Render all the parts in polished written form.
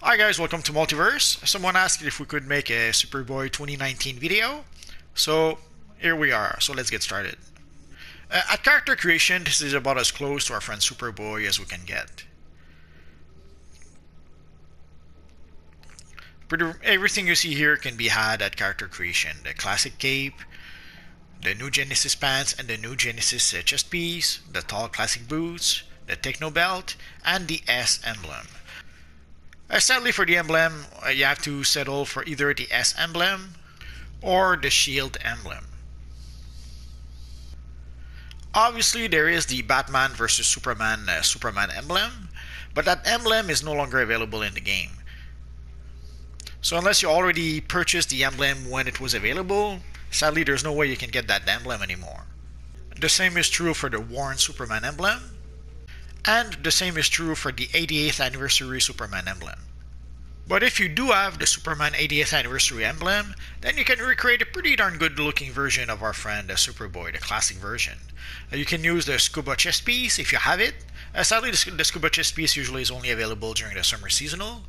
Hi guys, welcome to Multiverse. Someone asked if we could make a Superboy 2019 video, so here we are. So let's get started. At character creation, this is about as close to our friend Superboy as we can get. Everything you see here can be had at character creation. The classic cape, the new Genesis pants and the new Genesis chest piece, the tall classic boots, the techno belt, and the S emblem. Sadly for the emblem, you have to settle for either the S emblem or the shield emblem. Obviously there is the Batman vs Superman Superman emblem, but that emblem is no longer available in the game. So unless you already purchased the emblem when it was available, sadly there's no way you can get that emblem anymore. The same is true for the worn Superman emblem, and the same is true for the 88th anniversary Superman emblem. But if you do have the Superman 80th anniversary emblem, then you can recreate a pretty darn good looking version of our friend Superboy, the classic version. You can use the scuba chest piece if you have it. Sadly, the scuba chest piece usually is only available during the summer seasonal,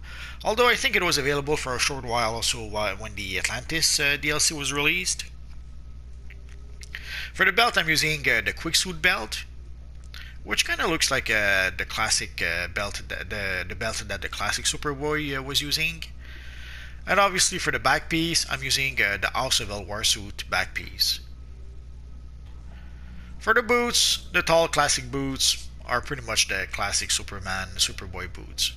although I think it was available for a short while also when the Atlantis DLC was released. For the belt, I'm using the Quicksuit belt, which kind of looks like the classic belt, the belt that the classic Superboy was using. And obviously for the back piece, I'm using the House of El Warsuit back piece. For the boots, the tall classic boots are pretty much the classic Superboy boots.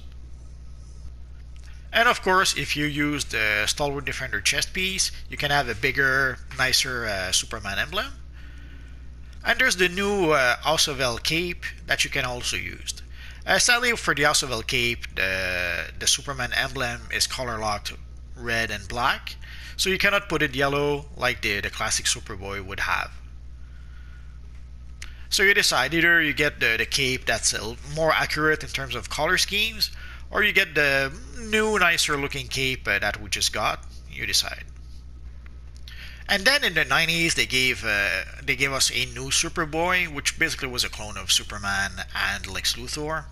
And of course, if you use the Stalwart Defender chest piece, you can have a bigger, nicer Superman emblem. And there's the new House of El cape that you can also use. Sadly for the House of El cape, the Superman emblem is color locked red and black, so you cannot put it yellow like the classic Superboy would have. So you decide, either you get the cape that's more accurate in terms of color schemes, or you get the new nicer looking cape that we just got. You decide. And then in the 90s, they gave us a new Superboy, which basically was a clone of Superman and Lex Luthor.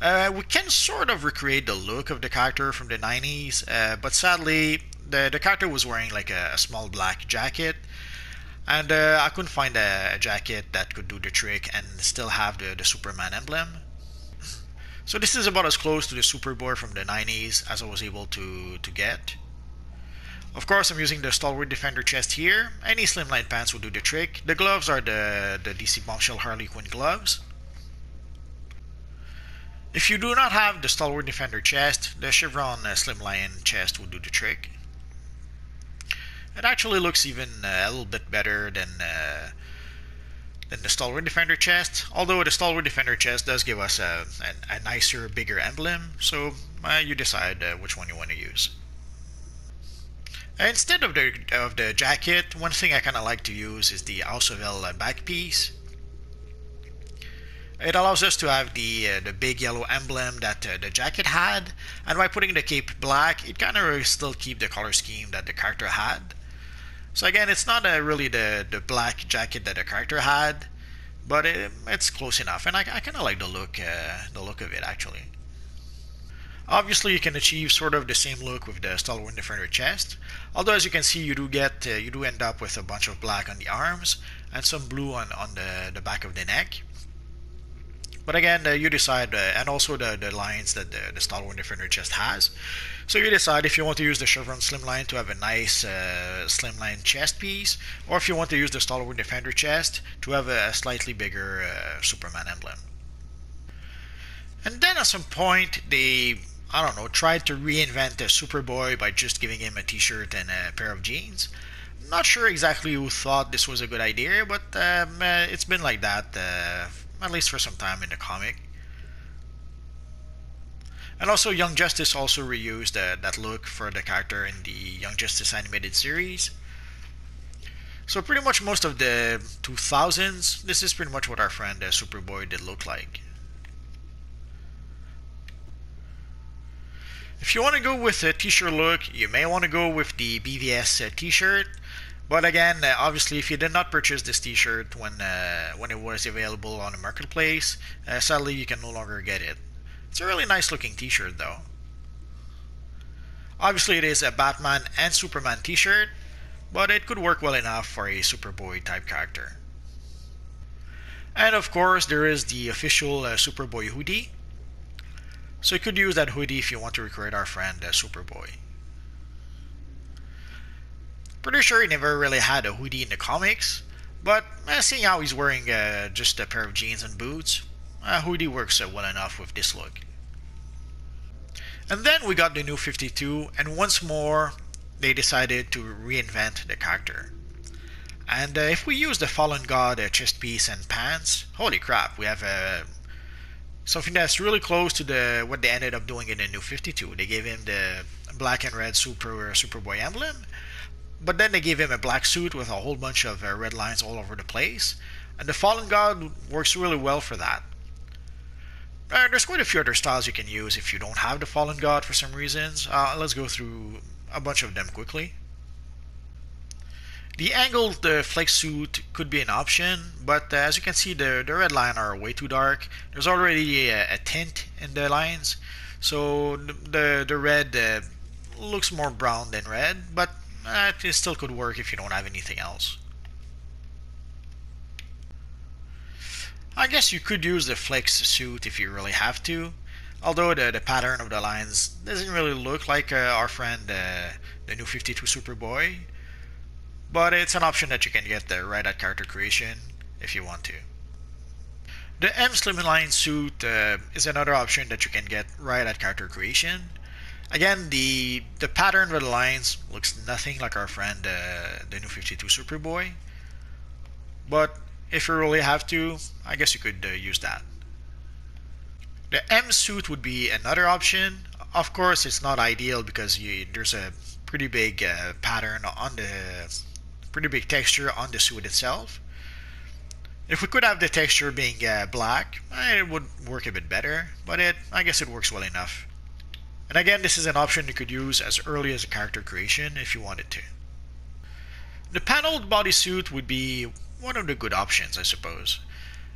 We can sort of recreate the look of the character from the 90s, but sadly, the character was wearing like a small black jacket, and I couldn't find a jacket that could do the trick and still have the Superman emblem. So this is about as close to the Superboy from the 90s as I was able to get. Of course, I'm using the Stalwart Defender chest here. Any slimline pants will do the trick. The gloves are the DC Bombshell Harley Quinn gloves. If you do not have the Stalwart Defender chest, the Chevron slimline chest will do the trick. It actually looks even a little bit better than the Stalwart Defender chest, although the Stalwart Defender chest does give us a nicer, bigger emblem, so you decide which one you want to use. Instead of the jacket, one thing I kind of like to use is the House of El back piece. It allows us to have the big yellow emblem that the jacket had, and by putting the cape black, it kind of still keep the color scheme that the character had. So again, it's not really the black jacket that the character had, but it's close enough, and I kind of like the look of it actually. Obviously, you can achieve sort of the same look with the Stalwart Defender chest, although as you can see, you do end up with a bunch of black on the arms and some blue on the back of the neck. But again, you decide, and also the lines that the Stalwart Defender chest has. So you decide if you want to use the Chevron slimline to have a nice slimline chest piece, or if you want to use the Stalwart Defender chest to have a slightly bigger Superman emblem. And then at some point, I don't know, tried to reinvent the Superboy by just giving him a t-shirt and a pair of jeans. Not sure exactly who thought this was a good idea, but it's been like that, at least for some time in the comic. And also Young Justice also reused that look for the character in the Young Justice animated series. So pretty much most of the 2000s, this is pretty much what our friend Superboy did look like. If you want to go with a t-shirt look, you may want to go with the BVS t-shirt. But again, obviously, if you did not purchase this t-shirt when it was available on the marketplace, sadly you can no longer get it. It's a really nice looking t-shirt though. Obviously it is a Batman and Superman t-shirt, but it could work well enough for a Superboy type character. And of course there is the official Superboy hoodie. So you could use that hoodie if you want to recreate our friend Superboy. Pretty sure he never really had a hoodie in the comics, but seeing how he's wearing just a pair of jeans and boots, a hoodie works well enough with this look. And then we got the New 52, and once more they decided to reinvent the character. And if we use the Fallen God chest piece and pants, holy crap, we have something that's really close to what they ended up doing in the New 52. They gave him the black and red Superboy emblem, but then they gave him a black suit with a whole bunch of red lines all over the place, and the Fallen God works really well for that. There's quite a few other styles you can use if you don't have the Fallen God for some reasons. Let's go through a bunch of them quickly. The angled flex suit could be an option, but as you can see the red lines are way too dark. There's already a tint in the lines, so the red looks more brown than red, but it still could work if you don't have anything else. I guess you could use the flex suit if you really have to, although the pattern of the lines doesn't really look like our friend the New 52 Superboy, but it's an option that you can get right at character creation if you want to. The M Slimline suit is another option that you can get right at character creation. Again, the pattern of the lines looks nothing like our friend the New 52 Superboy, but if you really have to, I guess you could use that. The M suit would be another option. Of course, it's not ideal because there's a pretty big pattern on pretty big texture on the suit itself. If we could have the texture being black, it would work a bit better, but I guess it works well enough. And again, this is an option you could use as early as a character creation if you wanted to. The paneled bodysuit would be one of the good options, I suppose.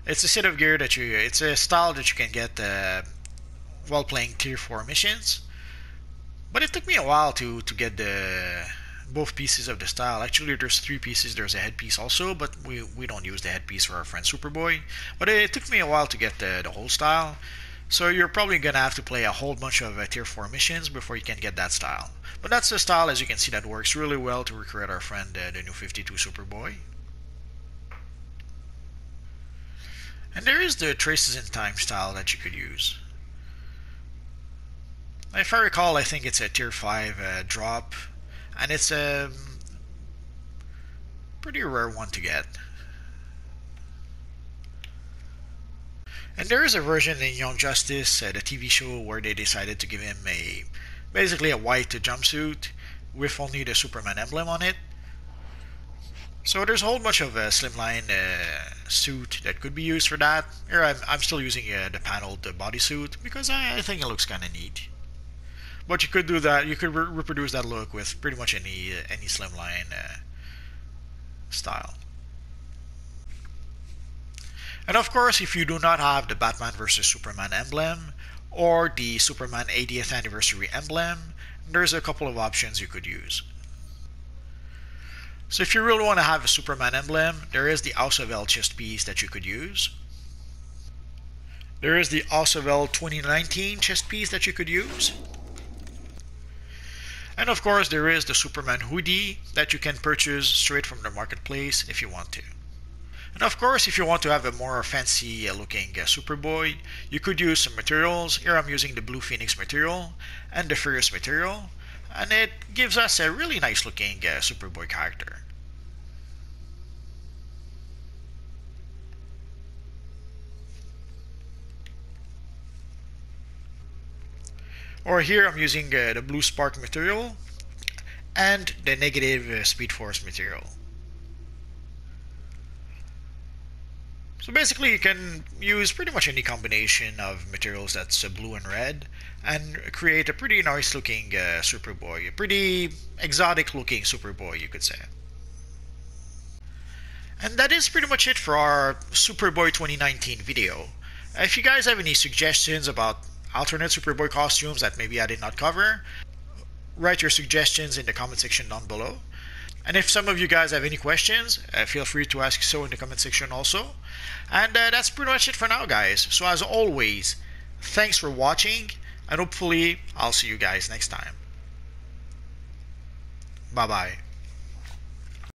It's a set of gear it's a style that you can get while playing Tier 4 missions. But it took me a while to get both pieces of the style. Actually, there's 3 pieces. There's a headpiece also, but we don't use the headpiece for our friend Superboy. But it took me a while to get the whole style. So you're probably going to have to play a whole bunch of Tier 4 missions before you can get that style. But that's the style, as you can see, that works really well to recreate our friend the New 52 Superboy. And there is the Traces in Time style that you could use. If I recall, I think it's a Tier 5 drop, and it's a pretty rare one to get. And there is a version in Young Justice, the TV show, where they decided to give him basically a white jumpsuit with only the Superman emblem on it. So there's a whole bunch of slimline suit that could be used for that. Here I'm still using the paneled bodysuit because I think it looks kind of neat. But you could do that. You could reproduce that look with pretty much any slimline style. And of course, if you do not have the Batman vs Superman emblem or the Superman 80th anniversary emblem, there's a couple of options you could use. So if you really want to have a Superman emblem, there is the House of L chest piece that you could use. There is the House of L 2019 chest piece that you could use. And of course, there is the Superman hoodie that you can purchase straight from the marketplace if you want to. And of course, if you want to have a more fancy looking Superboy, you could use some materials. Here I'm using the Blue Phoenix material and the Furious material, and it gives us a really nice looking Superboy character. Or here I'm using the Blue Spark material and the negative Speed Force material. So basically you can use pretty much any combination of materials that's blue and red and create a pretty nice looking Superboy, a pretty exotic looking Superboy, you could say. And that is pretty much it for our Superboy 2019 video. If you guys have any suggestions about alternate Superboy costumes that maybe I did not cover. Write your suggestions in the comment section down below. And if some of you guys have any questions, feel free to ask so in the comment section also. And that's pretty much it for now, guys. So as always, thanks for watching, and hopefully I'll see you guys next time. Bye bye.